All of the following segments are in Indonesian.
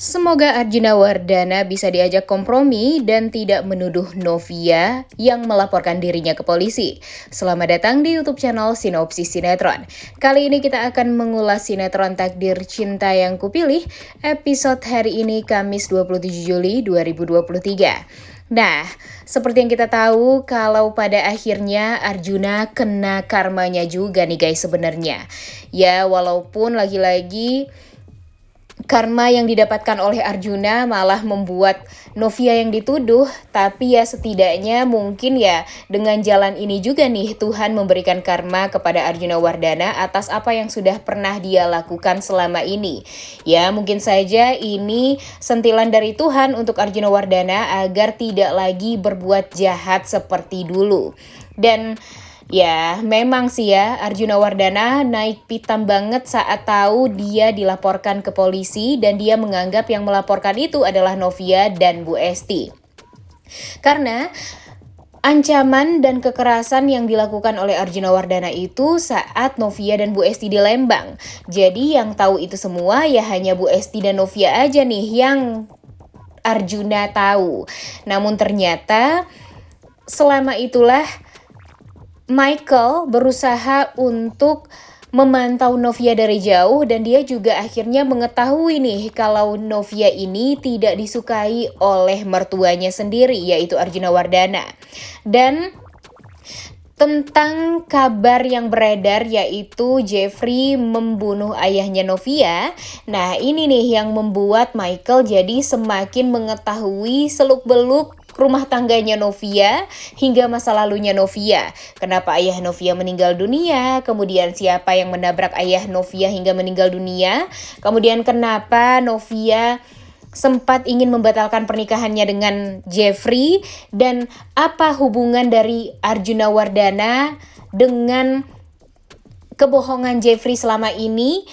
Semoga Arjuna Wardana bisa diajak kompromi dan tidak menuduh Novia yang melaporkan dirinya ke polisi. Selamat datang di YouTube channel Sinopsis Sinetron. Kali ini kita akan mengulas sinetron Takdir Cinta Yang Kupilih, episode hari ini Kamis 27 Juli 2023. Nah, seperti yang kita tahu kalau pada akhirnya Arjuna kena karmanya juga nih guys sebenarnya. Ya, walaupun lagi-lagi karma yang didapatkan oleh Arjuna malah membuat Novia yang dituduh, tapi ya setidaknya mungkin ya dengan jalan ini juga nih Tuhan memberikan karma kepada Arjuna Wardana atas apa yang sudah pernah dia lakukan selama ini. Ya mungkin saja ini sentilan dari Tuhan untuk Arjuna Wardana agar tidak lagi berbuat jahat seperti dulu. Dan ya, memang sih ya, Arjuna Wardana naik pitam banget saat tahu dia dilaporkan ke polisi dan dia menganggap yang melaporkan itu adalah Novia dan Bu Esti. Karena ancaman dan kekerasan yang dilakukan oleh Arjuna Wardana itu saat Novia dan Bu Esti di Lembang. Jadi yang tahu itu semua ya hanya Bu Esti dan Novia aja nih yang Arjuna tahu. Namun ternyata selama itulah Michael berusaha untuk memantau Novia dari jauh dan dia juga akhirnya mengetahui nih kalau Novia ini tidak disukai oleh mertuanya sendiri yaitu Arjuna Wardana. Dan tentang kabar yang beredar yaitu Jeffrey membunuh ayahnya Novia. Nah ini nih yang membuat Michael jadi semakin mengetahui seluk-beluk rumah tangganya Novia hingga masa lalunya Novia. Kenapa ayah Novia meninggal dunia, kemudian siapa yang menabrak ayah Novia hingga meninggal dunia, kemudian kenapa Novia sempat ingin membatalkan pernikahannya dengan Jeffrey, dan apa hubungan dari Arjuna Wardana dengan kebohongan Jeffrey selama ini.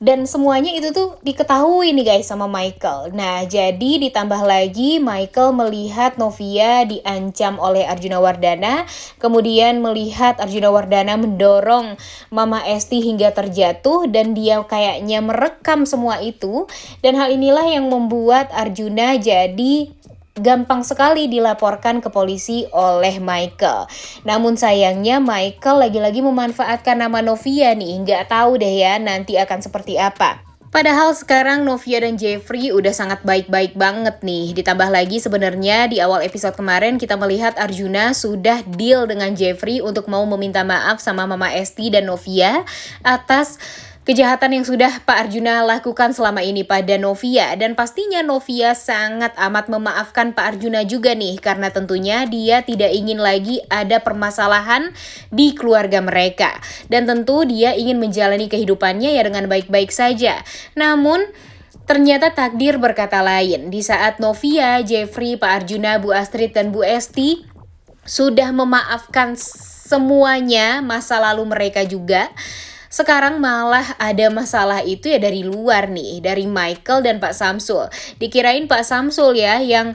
Dan semuanya itu tuh diketahui nih guys sama Michael. Nah jadi ditambah lagi Michael melihat Novia diancam oleh Arjuna Wardana. Kemudian melihat Arjuna Wardana mendorong Mama Esti hingga terjatuh. Dan dia kayaknya merekam semua itu. Dan hal inilah yang membuat Arjuna jadi gampang sekali dilaporkan ke polisi oleh Michael. Namun sayangnya Michael lagi-lagi memanfaatkan nama Novia nih. Nggak tahu deh ya nanti akan seperti apa. Padahal sekarang Novia dan Jeffrey udah sangat baik-baik banget nih. Ditambah lagi sebenarnya di awal episode kemarin kita melihat Arjuna sudah deal dengan Jeffrey untuk mau meminta maaf sama Mama Esti dan Novia atas kejahatan yang sudah Pak Arjuna lakukan selama ini pada Novia. Dan pastinya Novia sangat amat memaafkan Pak Arjuna juga nih. Karena tentunya dia tidak ingin lagi ada permasalahan di keluarga mereka. Dan tentu dia ingin menjalani kehidupannya ya dengan baik-baik saja. Namun ternyata takdir berkata lain. Di saat Novia, Jeffrey, Pak Arjuna, Bu Astrid, dan Bu Esti sudah memaafkan semuanya masa lalu mereka juga, sekarang malah ada masalah itu ya dari luar nih, dari Michael dan Pak Samsul. Dikirain Pak Samsul ya yang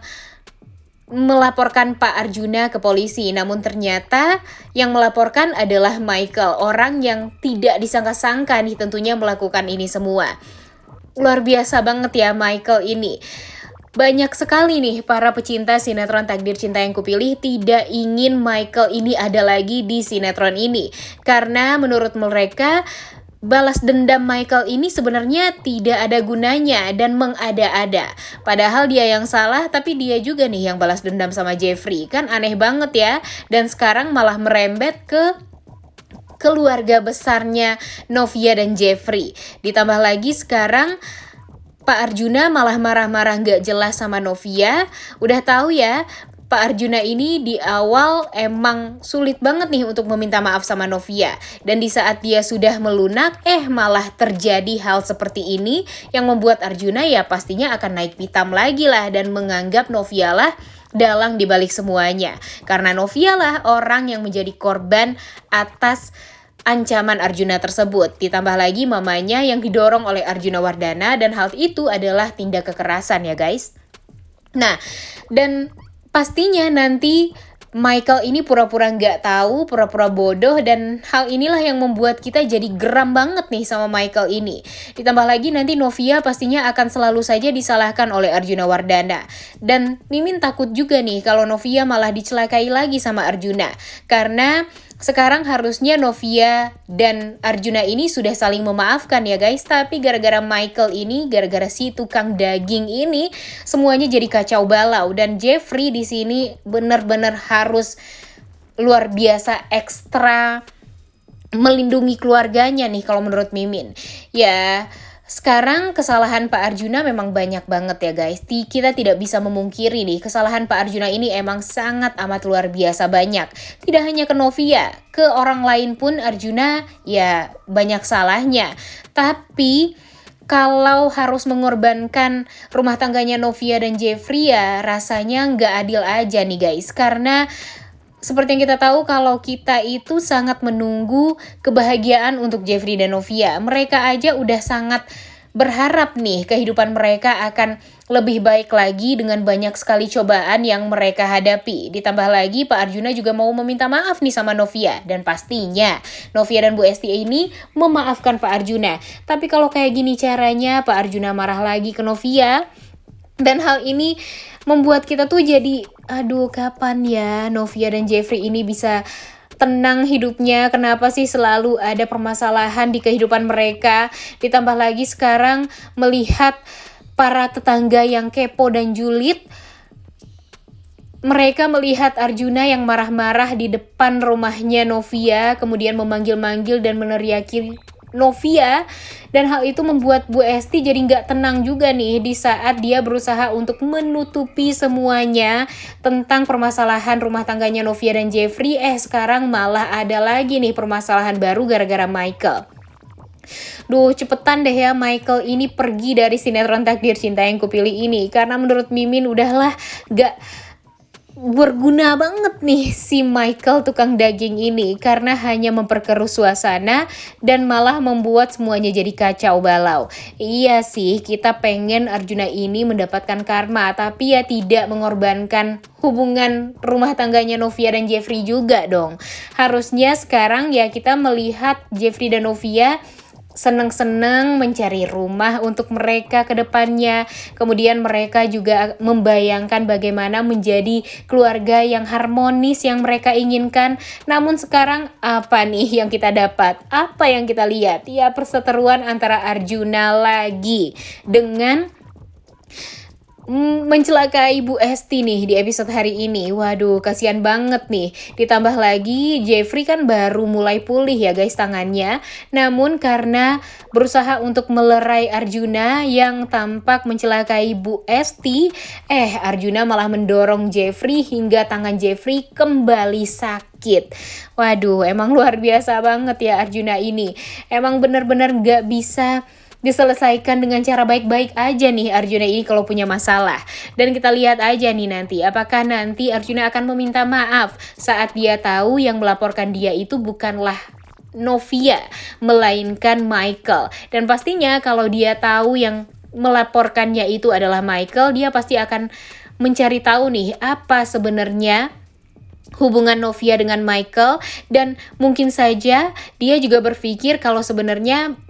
melaporkan Pak Arjuna ke polisi, namun ternyata yang melaporkan adalah Michael, orang yang tidak disangka-sangka nih tentunya melakukan ini semua. Luar biasa banget ya Michael ini. Banyak sekali nih para pecinta sinetron Takdir Cinta Yang Kupilih tidak ingin Michael ini ada lagi di sinetron ini. Karena menurut mereka balas dendam Michael ini sebenarnya tidak ada gunanya dan mengada-ada. Padahal dia yang salah tapi dia juga nih yang balas dendam sama Jeffrey. Kan aneh banget ya. Dan sekarang malah merembet ke keluarga besarnya Novia dan Jeffrey. Ditambah lagi sekarang Pak Arjuna malah marah-marah gak jelas sama Novia. Udah tahu ya, Pak Arjuna ini di awal emang sulit banget nih untuk meminta maaf sama Novia. Dan di saat dia sudah melunak, malah terjadi hal seperti ini yang membuat Arjuna ya pastinya akan naik pitam lagi lah dan menganggap Novia lah dalang dibalik semuanya. Karena Novia lah orang yang menjadi korban atas ancaman Arjuna tersebut. Ditambah lagi mamanya yang didorong oleh Arjuna Wardana dan hal itu adalah tindak kekerasan ya guys. Nah, dan pastinya nanti Michael ini pura-pura nggak tahu, pura-pura bodoh, dan hal inilah yang membuat kita jadi geram banget nih sama Michael ini. Ditambah lagi nanti Novia pastinya akan selalu saja disalahkan oleh Arjuna Wardana. Dan Mimin takut juga nih kalau Novia malah dicelakai lagi sama Arjuna. Karena sekarang harusnya Novia dan Arjuna ini sudah saling memaafkan ya guys. Tapi gara-gara Michael ini, gara-gara si tukang daging ini, semuanya jadi kacau balau. Dan Jeffrey di sini benar-benar harus luar biasa ekstra melindungi keluarganya nih kalau menurut Mimin. Ya, sekarang kesalahan Pak Arjuna memang banyak banget ya guys. Kita tidak bisa memungkiri nih, kesalahan Pak Arjuna ini emang sangat amat luar biasa banyak. Tidak hanya ke Novia, ke orang lain pun Arjuna ya banyak salahnya. Tapi kalau harus mengorbankan rumah tangganya Novia dan Jeffrey ya rasanya nggak adil aja nih guys. Karena seperti yang kita tahu kalau kita itu sangat menunggu kebahagiaan untuk Jeffrey dan Novia. Mereka aja udah sangat berharap nih kehidupan mereka akan lebih baik lagi dengan banyak sekali cobaan yang mereka hadapi. Ditambah lagi Pak Arjuna juga mau meminta maaf nih sama Novia. Dan pastinya Novia dan Bu Esti ini memaafkan Pak Arjuna. Tapi kalau kayak gini caranya Pak Arjuna marah lagi ke Novia. Dan hal ini membuat kita tuh jadi, aduh kapan ya Novia dan Jeffrey ini bisa tenang hidupnya. Kenapa sih selalu ada permasalahan di kehidupan mereka. Ditambah lagi sekarang melihat para tetangga yang kepo dan julid. Mereka melihat Arjuna yang marah-marah di depan rumahnya Novia, kemudian memanggil-manggil dan meneriaki Novia, dan hal itu membuat Bu Esti jadi nggak tenang juga nih di saat dia berusaha untuk menutupi semuanya tentang permasalahan rumah tangganya Novia dan Jeffrey. Sekarang malah ada lagi nih permasalahan baru gara-gara Michael. Duh, cepetan deh ya Michael ini pergi dari sinetron Takdir Cinta Yang Kupilih ini, karena menurut Mimin udahlah gak berguna banget nih si Michael tukang daging ini, karena hanya memperkeruh suasana dan malah membuat semuanya jadi kacau balau. Iya sih, kita pengen Arjuna ini mendapatkan karma, tapi ya tidak mengorbankan hubungan rumah tangganya Novia dan Jeffrey juga dong. Harusnya sekarang ya kita melihat Jeffrey dan Novia seneng-seneng mencari rumah untuk mereka ke depannya. Kemudian mereka juga membayangkan bagaimana menjadi keluarga yang harmonis yang mereka inginkan. Namun sekarang apa nih yang kita dapat? Apa yang kita lihat? Ya, perseteruan antara Arjuna lagi dengan mencelakai Bu Esti nih di episode hari ini. Waduh, kasihan banget nih. Ditambah lagi Jeffrey kan baru mulai pulih ya guys tangannya. Namun karena berusaha untuk melerai Arjuna yang tampak mencelakai Bu Esti, Arjuna malah mendorong Jeffrey hingga tangan Jeffrey kembali sakit. Waduh, emang luar biasa banget ya Arjuna ini. Emang bener-bener gak bisa diselesaikan dengan cara baik-baik aja nih Arjuna ini kalau punya masalah. Dan kita lihat aja nih nanti, apakah nanti Arjuna akan meminta maaf saat dia tahu yang melaporkan dia itu bukanlah Novia, melainkan Michael. Dan pastinya kalau dia tahu yang melaporkannya itu adalah Michael, dia pasti akan mencari tahu nih apa sebenarnya hubungan Novia dengan Michael. Dan mungkin saja dia juga berpikir kalau sebenarnya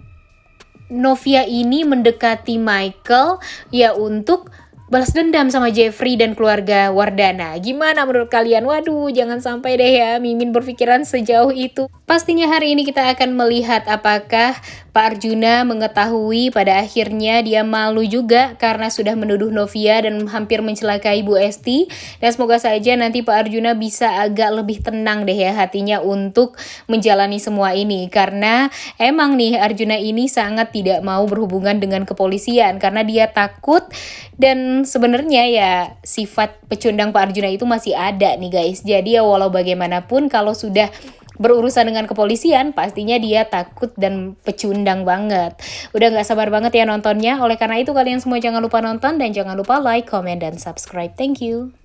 Novia ini mendekati Michael ya untuk balas dendam sama Jeffrey dan keluarga Wardana. Gimana menurut kalian? Waduh, jangan sampai deh ya Mimin berpikiran sejauh itu. Pastinya hari ini kita akan melihat apakah Pak Arjuna mengetahui pada akhirnya dia malu juga karena sudah menuduh Novia dan hampir mencelakai Bu Esti. Dan semoga saja nanti Pak Arjuna bisa agak lebih tenang deh ya hatinya untuk menjalani semua ini. Karena emang nih Arjuna ini sangat tidak mau berhubungan dengan kepolisian karena dia takut. Dan sebenarnya ya sifat pecundang Pak Arjuna itu masih ada nih guys. Jadi ya walau bagaimanapun kalau sudah berurusan dengan kepolisian pastinya dia takut dan pecundang banget. Udah gak sabar banget ya nontonnya. Oleh karena itu kalian semua jangan lupa nonton dan jangan lupa like, comment, dan subscribe. Thank you.